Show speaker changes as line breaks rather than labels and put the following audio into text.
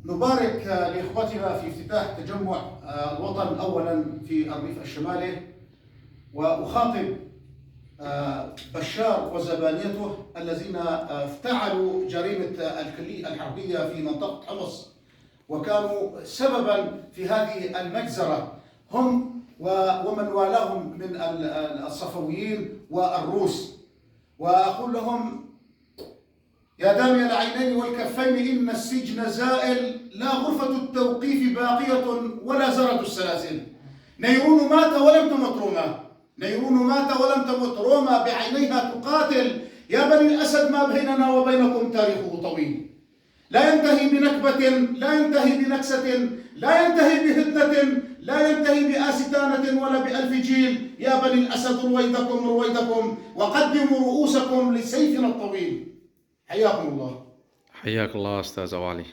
نبارك لإخوتنا في افتتاح تجمع الوطن أولا في الريف الشمالي، وأخاطب بشار وزبانيته الذين افتعلوا جريمة الحربية في منطقة حمص وكانوا سببا في هذه المجزرة، هم ومن والاهم من الصفويين والروس. وأقول لهم: يا دامي العينين والكفين إن السجن زائل، لا غرفة التوقيف باقية ولا زرد السلاسل. نيرون مات ولم تمت روما، نيرون مات ولم تمت روما، بعينيها تقاتل. يا بني الأسد ما بيننا وبينكم تاريخه طويل، لا ينتهي بنكبة، لا ينتهي بنكسة، لا ينتهي بهدنة، لا ينتهي بآستانة ولا بألف جيل. يا بني الأسد رويدكم رويدكم، وقدموا رؤوسكم لسيفنا الطويل. حياكم الله.
حياك الله أستاذ أبو علي.